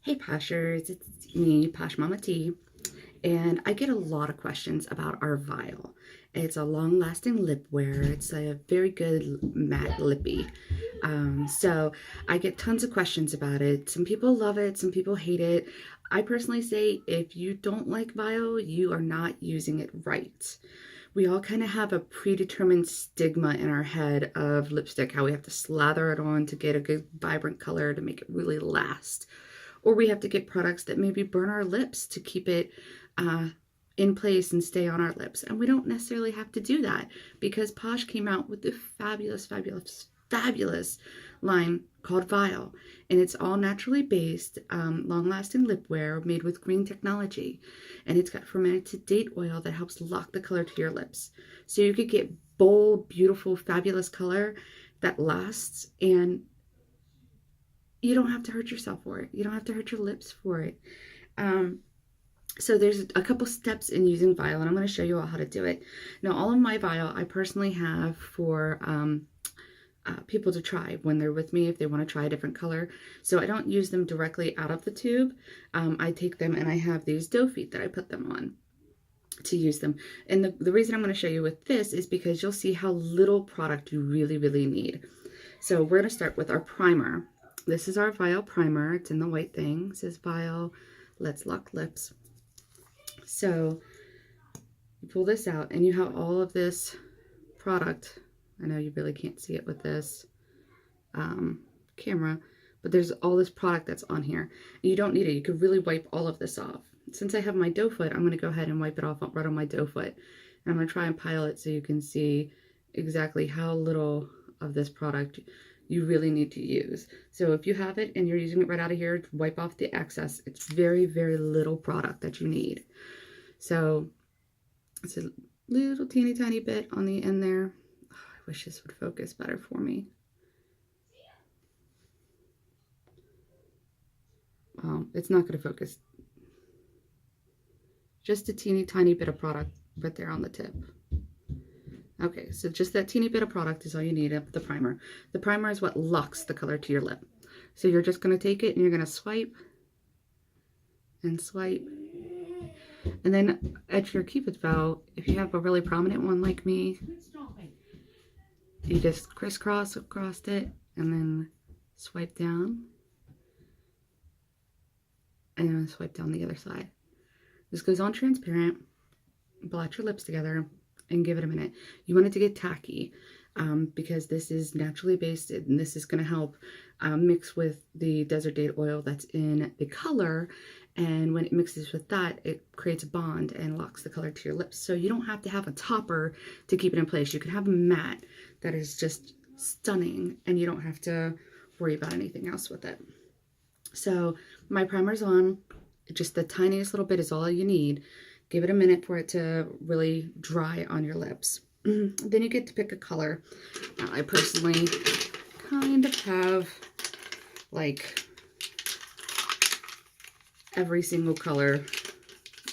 Hey Poshers, it's me, Posh Mama T, and I get a lot of questions about our Vial. It's a long-lasting lip wear. It's a very good matte lippy. So I get tons of questions about it. Some people love it, some people hate it. I personally say if you don't like Vial, you are not using it right. We all kind of have a predetermined stigma in our head of lipstick, how we have to slather it on to get a good vibrant color to make it really last. Or we have to get products that maybe burn our lips to keep it in place and stay on our lips. And we don't necessarily have to do that because Posh came out with the fabulous, fabulous, fabulous line called Vial. And it's all naturally based, long-lasting lip wear made with green technology. And it's got fermented date oil that helps lock the color to your lips. So you could get bold, beautiful, fabulous color that lasts, and you don't have to hurt yourself for it. You don't have to hurt your lips for it. So there's a couple steps in using Vial, and I'm going to show you all how to do it. Now, all of my Vial I personally have for people to try when they're with me if they want to try a different color. So I don't use them directly out of the tube. I take them and I have these doe feet that I put them on to use them. And the reason I'm going to show you with this is because you'll see how little product you really, really need. So we're going to start with our primer. This is our Vial primer. It's in the white thing. It says Vial, Let's Lock Lips. So you pull this out and you have all of this product. I know you really can't see it with this camera, but there's all this product that's on here. And you don't need it. You could really wipe all of this off. Since I have my doe foot, I'm going to go ahead and wipe it off right on my doe foot. And I'm going to try and pile it so you can see exactly how little of this product you really need to use. So if you have it and you're using it right out of here, wipe off the excess. It's very, very little product that you need. So it's a little teeny tiny bit on the end there. Oh, I wish this would focus better for me. It's not going to focus. Just a teeny tiny bit of product right there on the tip. Okay, so just that teeny bit of product is all you need of the primer. The primer is what locks the color to your lip. So you're just going to take it and you're going to swipe and swipe. And then at your Cupid's bow, if you have a really prominent one like me, you just crisscross across it and then swipe down. And then swipe down the other side. This goes on transparent. Blot your lips together and give it a minute. You want it to get tacky because this is naturally based and this is going to help mix with the desert date oil that's in the color, and when it mixes with that it creates a bond and locks the color to your lips. So you don't have to have a topper to keep it in place. You can have a matte that is just stunning and you don't have to worry about anything else with it. So my primer's on. Just the tiniest little bit is all you need. Give it a minute for it to really dry on your lips. Then you get to pick a color. Now, I personally kind of have like every single color.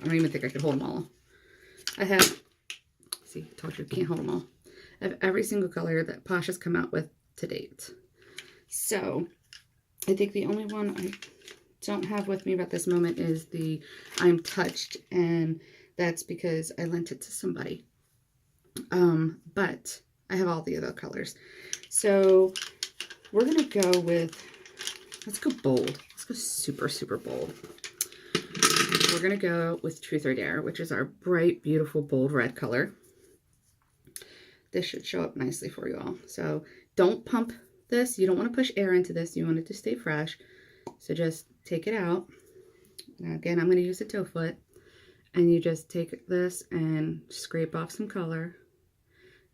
I don't even think I could hold them all. I have, see, I told you I can't hold them all. I have every single color that Posh has come out with to date. So I think the only one I don't have with me at this moment is the I'm Touched, and that's because I lent it to somebody. But I have all the other colors. So we're gonna go with, let's go bold. Let's go super, super bold. We're gonna go with Truth or Dare, which is our bright, beautiful, bold red color. This should show up nicely for you all. So don't pump this. You don't want to push air into this. You want it to stay fresh. So just take it out. Now again, I'm going to use a toe foot. And you just take this and scrape off some color.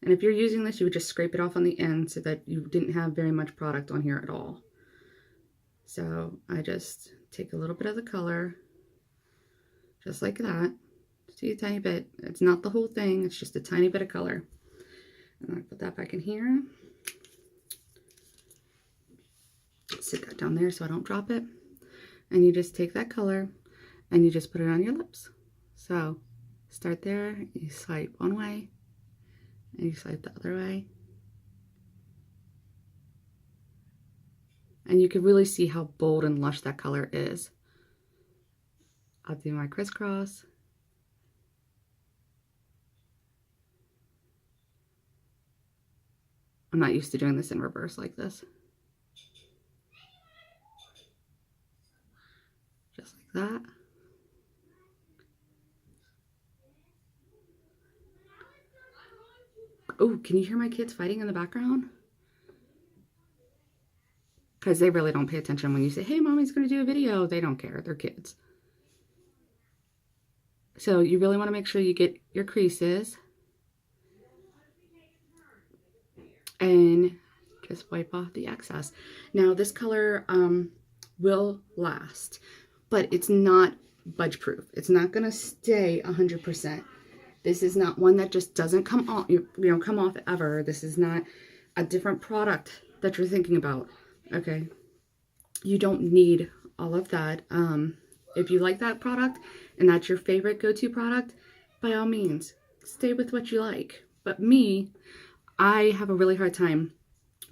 And if you're using this, you would just scrape it off on the end so that you didn't have very much product on here at all. So I just take a little bit of the color, just like that. See, a tiny bit. It's not the whole thing. It's just a tiny bit of color. And I put that back in here. Sit that down there so I don't drop it. And you just take that color and you just put it on your lips. So start there, you swipe one way and you swipe the other way. And you can really see how bold and lush that color is. I'll do my crisscross. I'm not used to doing this in reverse like this. Just like that. Oh, can you hear my kids fighting in the background? Because they really don't pay attention when you say, hey, mommy's going to do a video. They don't care. They're kids. So you really want to make sure you get your creases. And just wipe off the excess. Now this color will last, but it's not budge proof. It's not going to stay 100%. This is not one that just doesn't come off, come off ever. This is not a different product that you're thinking about. Okay. You don't need all of that. If you like that product and that's your favorite go-to product, by all means, stay with what you like. But me, I have a really hard time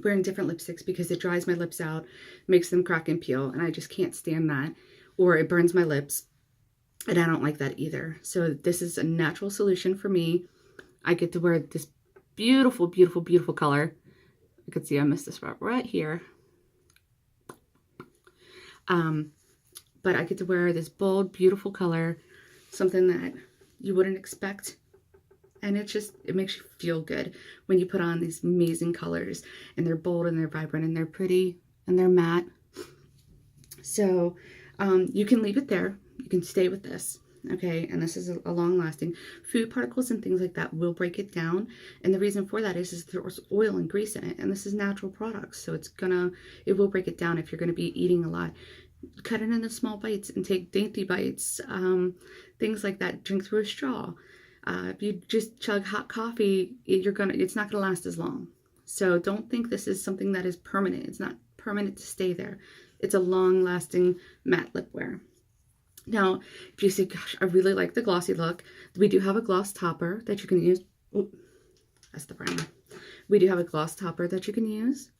wearing different lipsticks because it dries my lips out, makes them crack and peel, and I just can't stand that. Or it burns my lips, and I don't like that either. So this is a natural solution for me. I get to wear this beautiful, beautiful, beautiful color. You can see I missed this spot right here. But I get to wear this bold, beautiful color, something that you wouldn't expect. And it makes you feel good when you put on these amazing colors, and they're bold and they're vibrant and they're pretty and they're matte. So you can leave it there. You can stay with this. Okay, and this is a long lasting. Food particles and things like that will break it down. And the reason for that is there's oil and grease in it, and this is natural products. So it will break it down if you're going to be eating a lot. Cut it into small bites and take dainty bites, things like that. Drink through a straw. If you just chug hot coffee, it's not gonna last as long. So don't think this is something that is permanent. It's not permanent to stay there. It's a long-lasting matte lip wear. Now, if you say, gosh, I really like the glossy look, we do have a gloss topper that you can use. Oh, that's the primer. We do have a gloss topper that you can use.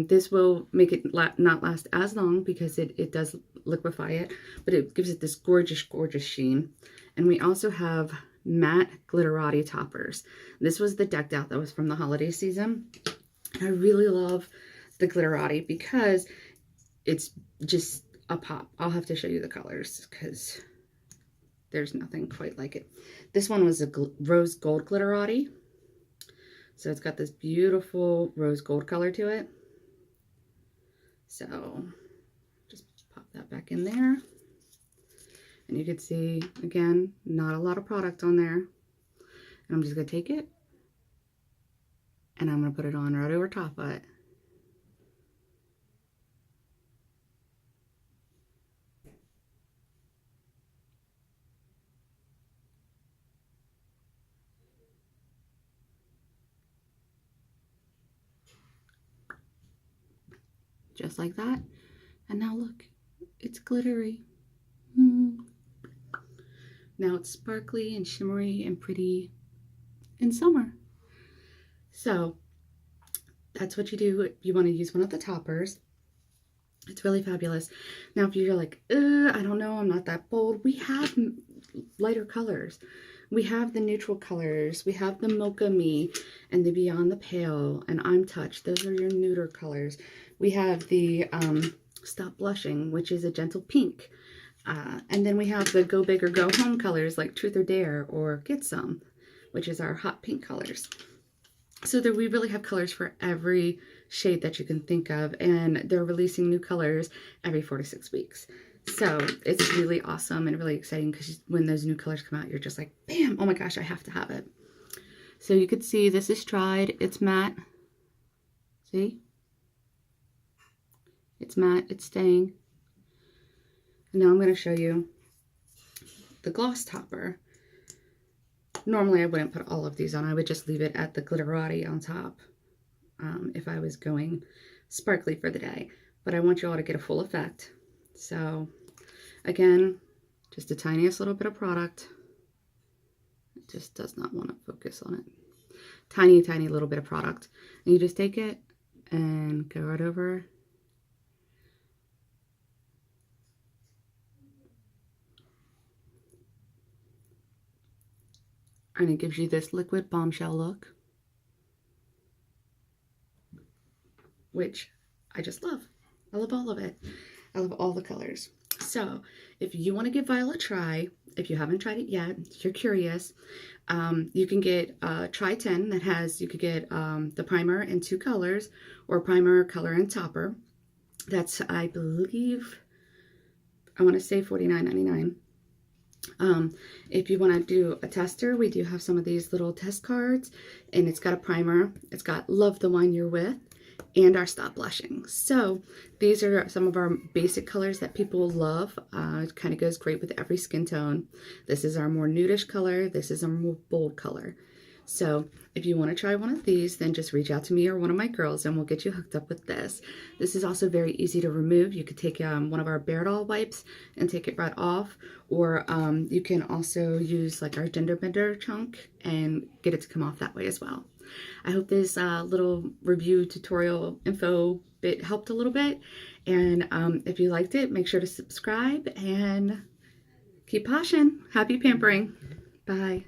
This will make it not last as long because it does liquefy it, but it gives it this gorgeous, gorgeous sheen. And we also have matte glitterati toppers. This was the decked out that was from the holiday season. And I really love the glitterati because it's just a pop. I'll have to show you the colors because there's nothing quite like it. This one was a rose gold glitterati. So it's got this beautiful rose gold color to it. So just pop that back in there. And you can see, again, not a lot of product on there. And I'm just going to take it and I'm going to put it on right over top of it. Just like that. And now look, it's glittery. Now it's sparkly and shimmery and pretty in summer. So that's what you do. You want to use one of the toppers. It's really fabulous. Now if you're like, I don't know, I'm not that bold, we have lighter colors. We have the neutral colors. We have the Mocha Me and the Beyond the Pale and I'm Touched. Those are your neuter colors. We have the Stop Blushing, which is a gentle pink. And then we have the Go Big or Go Home colors like Truth or Dare or Get Some, which is our hot pink colors. So we really have colors for every shade that you can think of, and they're releasing new colors every 4 to 6 weeks. So it's really awesome and really exciting because when those new colors come out, you're just like, bam, oh my gosh, I have to have it. So you could see this is tried. It's matte. See? It's matte. It's staying. Now I'm going to show you the gloss topper. Normally I wouldn't put all of these on. I would just leave it at the glitterati on top if I was going sparkly for the day. But I want you all to get a full effect. So again, just the tiniest little bit of product. It just does not want to focus on it. Tiny, tiny little bit of product. And you just take it and go right over. And it gives you this liquid bombshell look, which I just love. I love all of it. I love all the colors. So if you want to give Vial a try, if you haven't tried it yet, if you're curious, you can get Try 10 that has, you could get the primer in 2 colors, or primer, color, and topper. That's, I believe, I want to say $49.99. If you want to do a tester, we do have some of these little test cards, and it's got a primer, it's got Love the One You're With, and our Stop Blushing. So these are some of our basic colors that people love. It kind of goes great with every skin tone. This is our more nudish color. This is a more bold color. So if you want to try one of these, then just reach out to me or one of my girls and we'll get you hooked up with this. This is also very easy to remove. You could take one of our Bear Doll wipes and take it right off, or you can also use like our gender bender chunk and get it to come off that way as well. I hope this little review tutorial info bit helped a little bit, and if you liked it, make sure to subscribe and keep poshing. Happy pampering. Bye.